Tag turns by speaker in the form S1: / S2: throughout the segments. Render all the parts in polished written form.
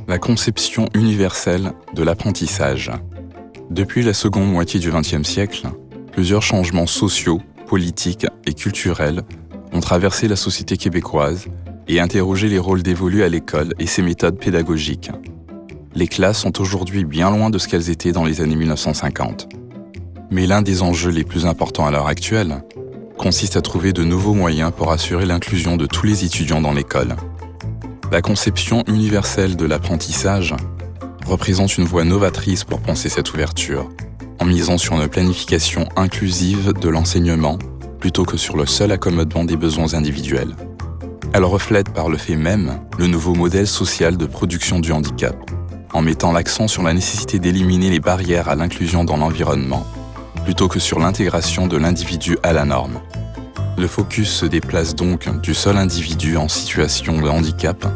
S1: La conception universelle de l'apprentissage. Depuis la seconde moitié du XXe siècle, plusieurs changements sociaux, politiques et culturels ont traversé la société québécoise et interrogé les rôles dévolus à l'école et ses méthodes pédagogiques. Les classes sont aujourd'hui bien loin de ce qu'elles étaient dans les années 1950. Mais l'un des enjeux les plus importants à l'heure actuelle consiste à trouver de nouveaux moyens pour assurer l'inclusion de tous les étudiants dans l'école. La conception universelle de l'apprentissage représente une voie novatrice pour penser cette ouverture, en misant sur une planification inclusive de l'enseignement plutôt que sur le seul accommodement des besoins individuels. Elle reflète par le fait même le nouveau modèle social de production du handicap, en mettant l'accent sur la nécessité d'éliminer les barrières à l'inclusion dans l'environnement, plutôt que sur l'intégration de l'individu à la norme. Le focus se déplace donc du seul individu en situation de handicap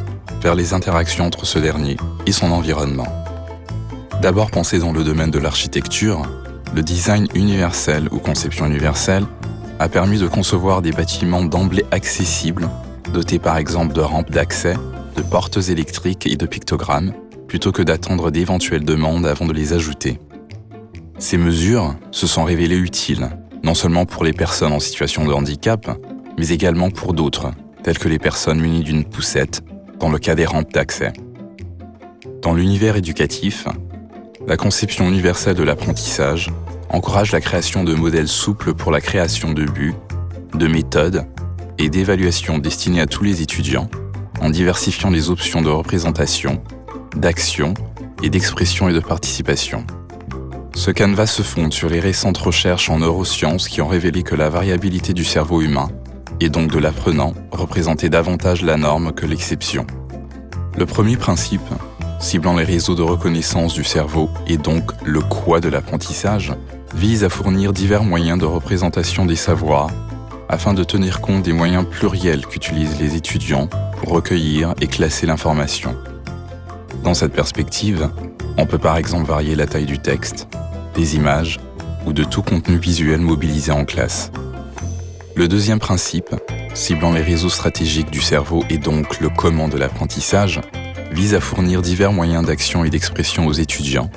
S1: vers les interactions entre ce dernier et son environnement. D'abord pensé dans le domaine de l'architecture, le design universel ou conception universelle a permis de concevoir des bâtiments d'emblée accessibles, dotés par exemple de rampes d'accès, de portes électriques et de pictogrammes, plutôt que d'attendre d'éventuelles demandes avant de les ajouter. Ces mesures se sont révélées utiles, non seulement pour les personnes en situation de handicap, mais également pour d'autres, telles que les personnes munies d'une poussette, dans le cas des rampes d'accès. Dans l'univers éducatif, la conception universelle de l'apprentissage encourage la création de modèles souples pour la création de buts, de méthodes et d'évaluation destinées à tous les étudiants, en diversifiant les options de représentation, d'action et d'expression et de participation. Ce canevas se fonde sur les récentes recherches en neurosciences qui ont révélé que la variabilité du cerveau humain, et donc de l'apprenant, représentait davantage la norme que l'exception. Le premier principe, ciblant les réseaux de reconnaissance du cerveau et donc le quoi de l'apprentissage, vise à fournir divers moyens de représentation des savoirs afin de tenir compte des moyens pluriels qu'utilisent les étudiants pour recueillir et classer l'information. Dans cette perspective, on peut par exemple varier la taille du texte, des images ou de tout contenu visuel mobilisé en classe. Le deuxième principe, ciblant les réseaux stratégiques du cerveau et donc le comment de l'apprentissage, vise à fournir divers moyens d'action et d'expression aux étudiants,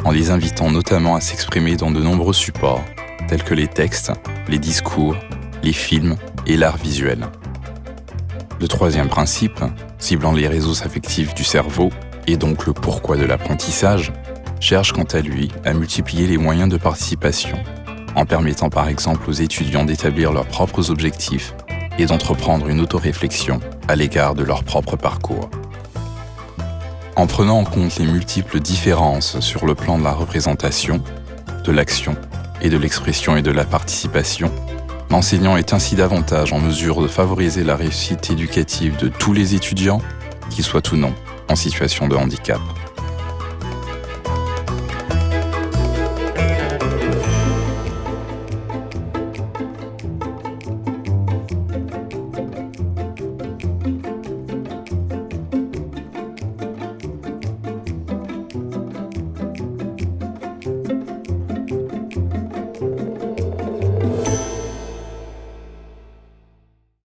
S1: en les invitant notamment à s'exprimer dans de nombreux supports, tels que les textes, les discours, les films et l'art visuel. Le troisième principe, ciblant les réseaux affectifs du cerveau et donc le pourquoi de l'apprentissage, cherche quant à lui à multiplier les moyens de participation, en permettant par exemple aux étudiants d'établir leurs propres objectifs et d'entreprendre une autoréflexion à l'égard de leur propre parcours. En prenant en compte les multiples différences sur le plan de la représentation, de l'action et de l'expression et de la participation, l'enseignant est ainsi davantage en mesure de favoriser la réussite éducative de tous les étudiants, qu'ils soient ou non en situation de handicap.